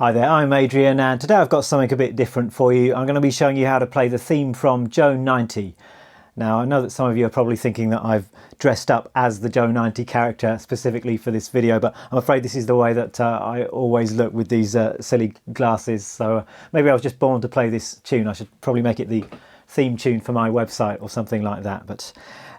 Hi there, I'm Adrian, and today I've got something a bit different for you. I'm going to be showing you how to play the theme from Joe 90. Now, I know that some of you are probably thinking that I've dressed up as the Joe 90 character specifically for this video, but I'm afraid this is the way that I always look with these silly glasses. So maybe I was just born to play this tune. I should probably make it the theme tune for my website or something like that. But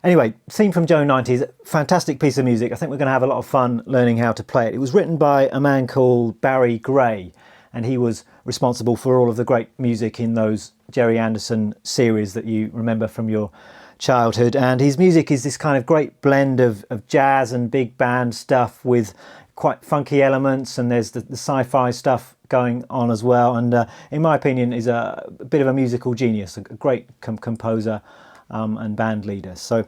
anyway, theme from Joe 90 is a fantastic piece of music. I think we're going to have a lot of fun learning how to play it. It was written by a man called Barry Gray, and he was responsible for all of the great music in those Jerry Anderson series that you remember from your childhood. And his music is this kind of great blend of jazz and big band stuff with quite funky elements, and there's the sci-fi stuff going on as well. And in my opinion, is a bit of a musical genius, a great composer and band leader. So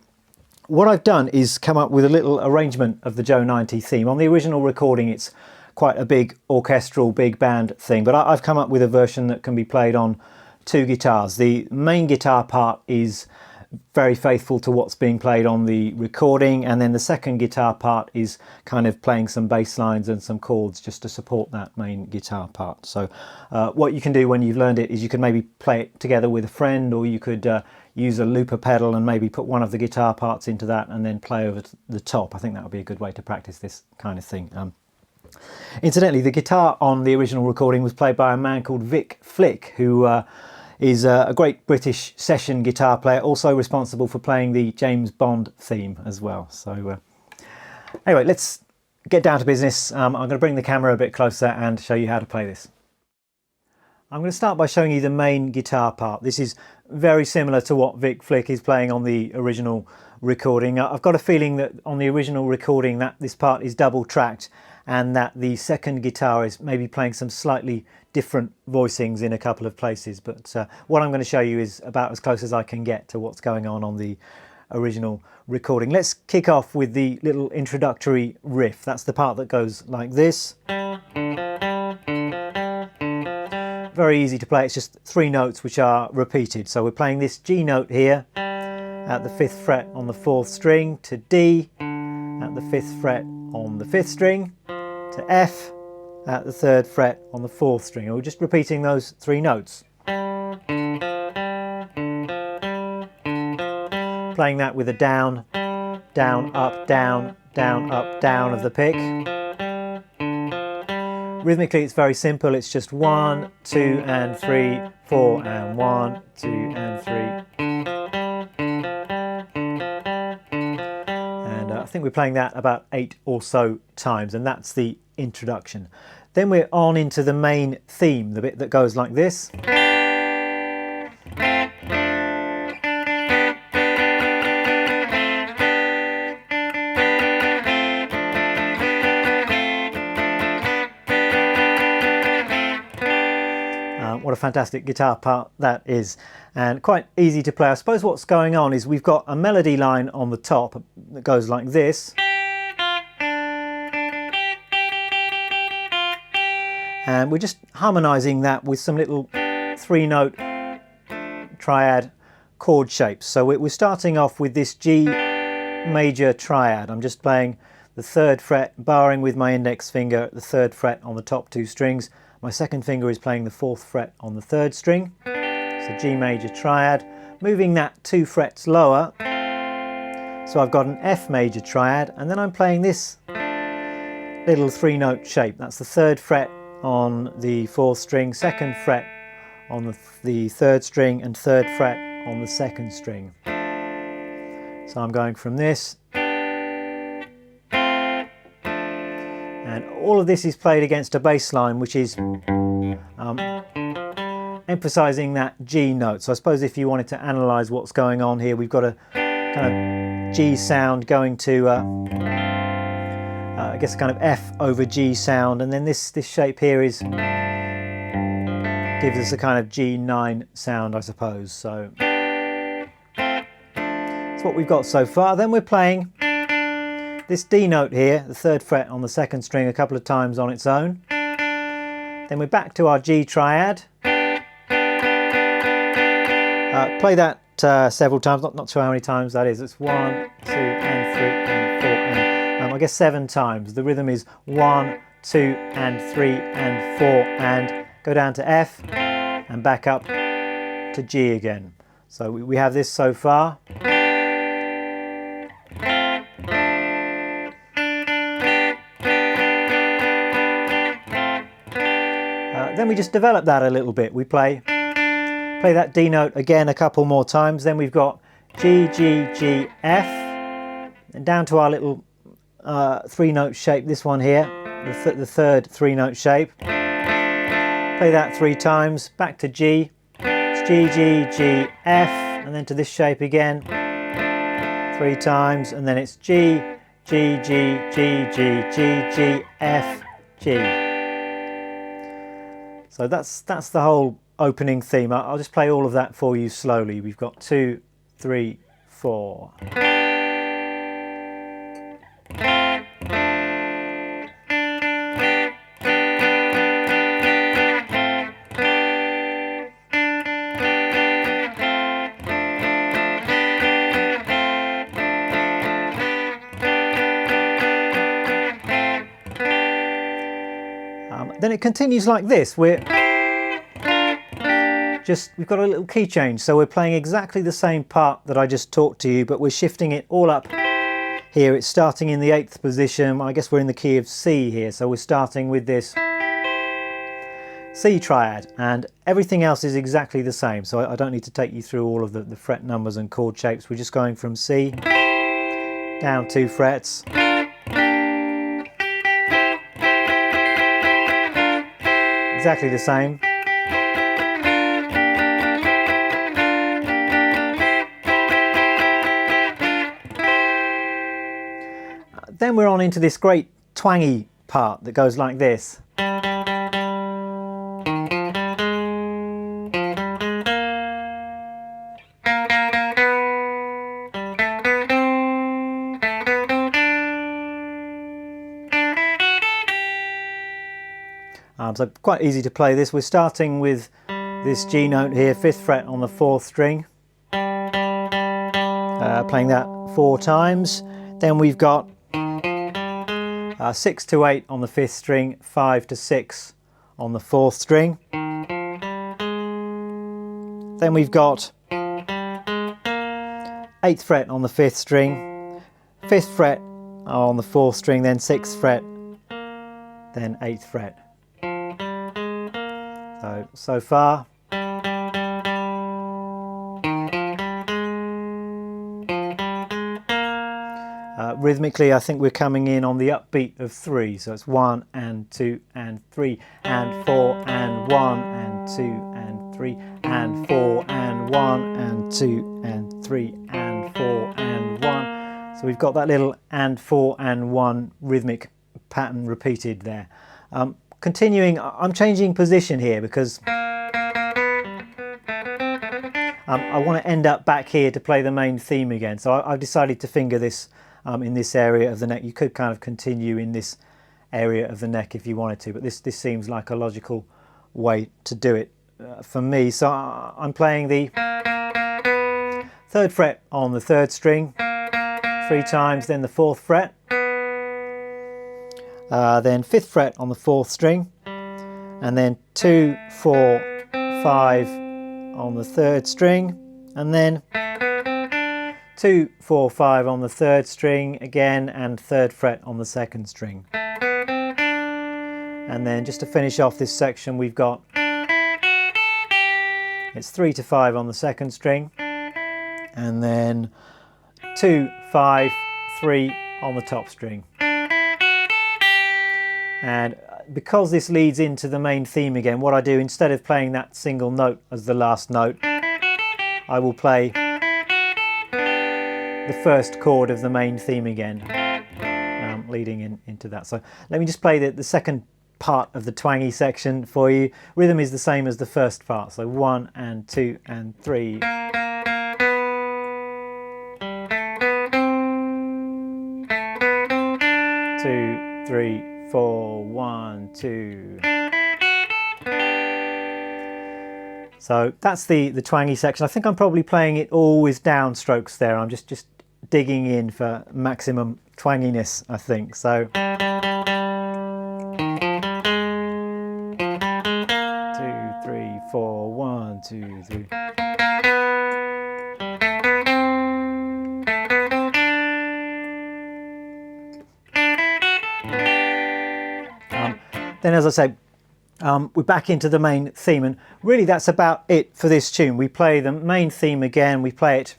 what I've done is come up with a little arrangement of the Joe 90 theme. On the original recording, it's quite a big orchestral, big band thing, but I've come up with a version that can be played on two guitars. The main guitar part is very faithful to what's being played on the recording, and then the second guitar part is kind of playing some bass lines and some chords just to support that main guitar part. So what you can do when you've learned it is you can maybe play it together with a friend, or you could use a looper pedal and maybe put one of the guitar parts into that and then play over the top. I think that would be a good way to practice this kind of thing. Incidentally, the guitar on the original recording was played by a man called Vic Flick, who is a great British session guitar player, also responsible for playing the James Bond theme as well. So anyway, let's get down to business. I'm going to bring the camera a bit closer and show you how to play this. I'm going to start by showing you the main guitar part. This is very similar to what Vic Flick is playing on the original recording. I've got a feeling that on the original recording that this part is double tracked, and that the second guitar is maybe playing some slightly different voicings in a couple of places. But what I'm going to show you is about as close as I can get to what's going on the original recording. Let's kick off with the little introductory riff. That's the part that goes like this. Very easy to play. It's just three notes which are repeated. So we're playing this G note here at the 5th fret on the 4th string, to D at the 5th fret on the 5th string, to F at the 3rd fret on the 4th string. And we're just repeating those three notes. Playing that with a down, down, up, down, down, up, down of the pick. Rhythmically it's very simple. It's just 1, 2 and 3, 4 and 1, 2 and 3. And I think we're playing that about 8 or so times, and that's the introduction. Then we're on into the main theme, the bit that goes like this. What a fantastic guitar part that is, and quite easy to play. I suppose what's going on is we've got a melody line on the top that goes like this. And we're just harmonizing that with some little 3-note triad chord shapes. So we're starting off with this G major triad. I'm just playing the 3rd fret, barring with my index finger at the 3rd fret on the top 2 strings. My second finger is playing the 4th fret on the 3rd string. So G major triad, moving that 2 frets lower. So I've got an F major triad, and then I'm playing this little 3-note shape. That's the 3rd fret on the 4th string, 2nd fret on the 3rd string, and 3rd fret on the 2nd string. So I'm going from this, and all of this is played against a bass line which is emphasizing that G note. So I suppose if you wanted to analyze what's going on here, we've got a kind of G sound going to I guess a kind of F over G sound, and then this shape here is gives us a kind of G9 sound, I suppose. So that's what we've got so far. Then we're playing this D note here, the 3rd fret on the 2nd string, a couple of times on its own. Then we're back to our G triad. Play that several times, not sure how many times that is. It's 1, 2, and 3, and 4, and I guess 7 times. The rhythm is 1, 2, and 3, and 4, and go down to F, and back up to G again. So we have this so far. Then we just develop that a little bit. We play that D note again a couple more times. Then we've got G, G, G, F, and down to our little 3-note shape, this one here, the 3rd 3-note shape. Play that 3 times, back to G, it's G, G, G, F, and then to this shape again, 3 times, and then it's G, G, G, G, G, G, G, F, G. So that's the whole opening theme. I'll just play all of that for you slowly. We've got 2, 3, 4. Then it continues like this. We've got a little key change, so we're playing exactly the same part that I just taught to you, but we're shifting it all up here. It's starting in the 8th position. I guess we're in the key of C here, so we're starting with this C triad, and everything else is exactly the same, so I don't need to take you through all of the fret numbers and chord shapes. We're just going from C down 2 frets, exactly the same. Then we're on into this great twangy part that goes like this. So quite easy to play this. We're starting with this G note here, 5th fret on the 4th string, playing that 4 times. Then we've got 6 to 8 on the 5th string, 5 to 6 on the 4th string. Then we've got 8th fret on the 5th string, 5th fret on the 4th string, then 6th fret, then 8th fret. So far. Rhythmically, I think we're coming in on the upbeat of 3, so it's 1 and 2 and 3 and 4 and 1 and 2 and 3 and 4 and 1 and 2 and 3 and 4 and 1. So we've got that little and 4 and 1 rhythmic pattern repeated there. Continuing, I'm changing position here because I want to end up back here to play the main theme again. So I've decided to finger this in this area of the neck. You could kind of continue in this area of the neck if you wanted to, but this seems like a logical way to do it for me. So I'm playing the 3rd fret on the 3rd string 3 times, then the 4th fret, then 5th fret on the 4th string, and then 2, 4, 5 on the 3rd string, and then 2, 4, 5 on the 3rd string again, and 3rd fret on the 2nd string. And then just to finish off this section, we've got, it's 3 to 5 on the 2nd string, and then 2, 5, 3 on the top string. And because this leads into the main theme again, what I do, instead of playing that single note as the last note, I will play the first chord of the main theme again, leading into that. So let me just play the second part of the twangy section for you. Rhythm is the same as the first part, so 1 and 2 and 3. 2, 3, 4, 1, 2. So that's the twangy section. I think I'm probably playing it all with downstrokes there. I'm just digging in for maximum twanginess, I think. So 2, 3, 4, 1, 2, 3. Then, as I say, we're back into the main theme, and really that's about it for this tune. We play the main theme again, we play it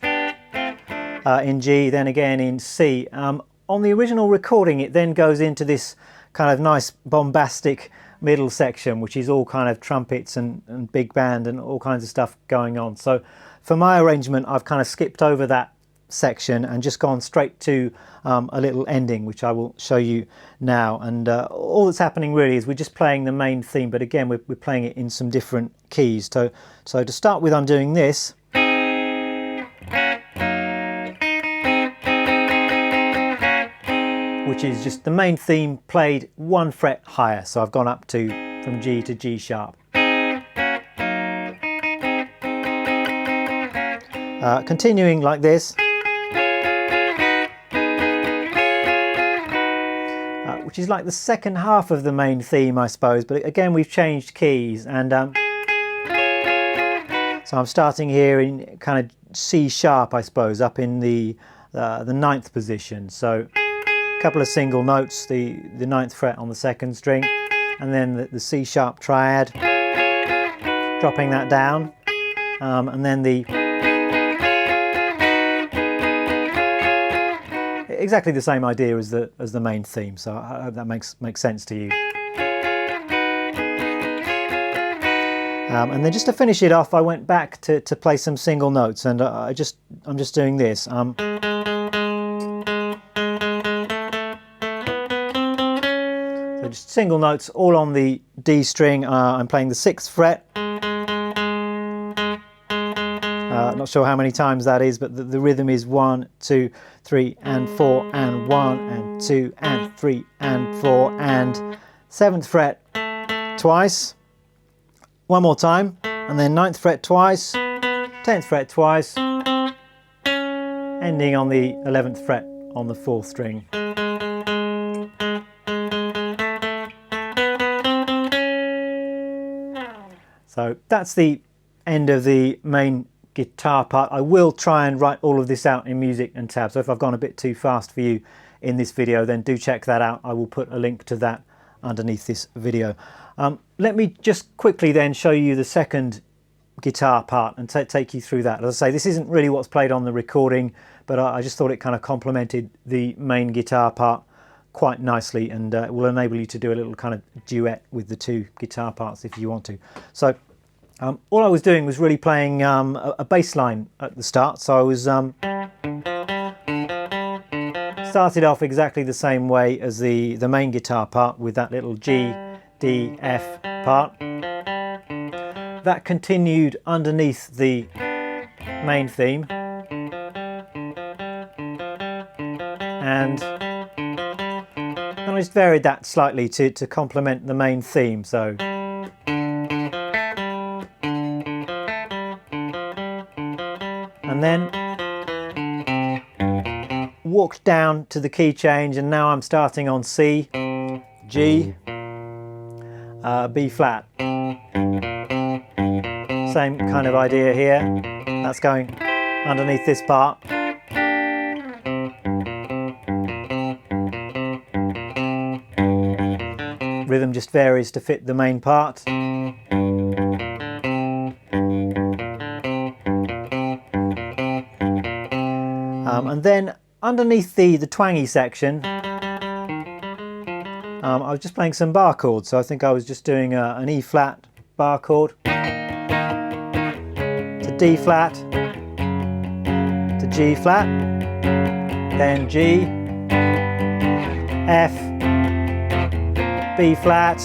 in G, then again in C. On the original recording, it then goes into this kind of nice bombastic middle section, which is all kind of trumpets and big band and all kinds of stuff going on. So for my arrangement, I've kind of skipped over that section and just gone straight to a little ending, which I will show you now. And all that's happening really is we're just playing the main theme, but again we're playing it in some different keys. So to start with, I'm doing this, which is just the main theme played 1 fret higher. So I've gone up from G to G sharp. Continuing like this, which is like the second half of the main theme, I suppose, but again we've changed keys, and so I'm starting here in kind of C sharp, I suppose, up in the 9th position. So a couple of single notes, the 9th fret on the 2nd string, and then the C sharp triad, dropping that down, and then exactly the same idea as the main theme. So I hope that makes sense to you. And then just to finish it off, I went back to play some single notes, and I'm just doing this. So just single notes all on the D string. I'm playing the 6th fret. Not sure how many times that is, but the rhythm is 1, 2, 3 and 4 and 1 and 2 and 3 and 4, and 7th fret twice, one more time, and then 9th fret twice, 10th fret twice, ending on the 11th fret on the 4th string. So that's the end of the main guitar part. I will try and write all of this out in music and tabs, so if I've gone a bit too fast for you in this video, then do check that out. I will put a link to that underneath this video. Let me just quickly then show you the second guitar part and take you through that. As I say, this isn't really what's played on the recording, but I just thought it kind of complemented the main guitar part quite nicely, and it will enable you to do a little kind of duet with the two guitar parts if you want to. So all I was doing was really playing a bass line at the start. So I was started off exactly the same way as the main guitar part, with that little G, D, F part. That continued underneath the main theme, and And I just varied that slightly to complement the main theme. So and then walked down to the key change, and now I'm starting on C, G, B flat. Same kind of idea here. That's going underneath this part. Rhythm just varies to fit the main part. And then underneath the twangy section, I was just playing some bar chords. So I think I was just doing an E flat bar chord to D flat to G flat, then G, F, B flat,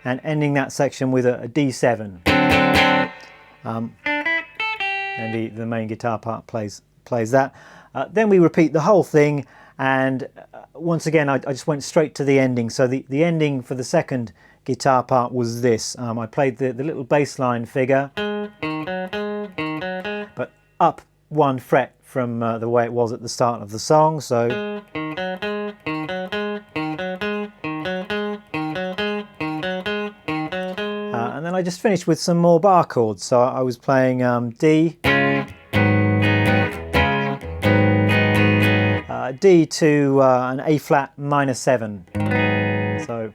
and ending that section with a D7. And the main guitar part plays that. Then we repeat the whole thing, and once again I just went straight to the ending. So the ending for the second guitar part was this. I played the little bass line figure, but up 1 fret from the way it was at the start of the song. So and then I just finished with some more bar chords. So I was playing D, D to an A flat minor 7. So,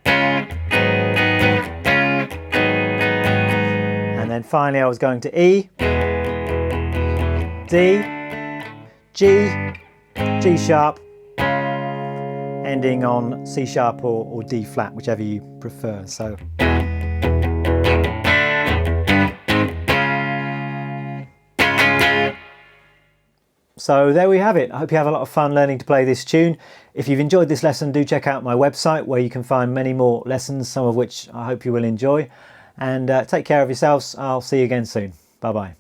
and then finally I was going to E, D, G, G sharp, ending on C sharp or D flat, whichever you prefer. So there we have it. I hope you have a lot of fun learning to play this tune. If you've enjoyed this lesson, do check out my website where you can find many more lessons, some of which I hope you will enjoy. And take care of yourselves. I'll see you again soon. Bye bye.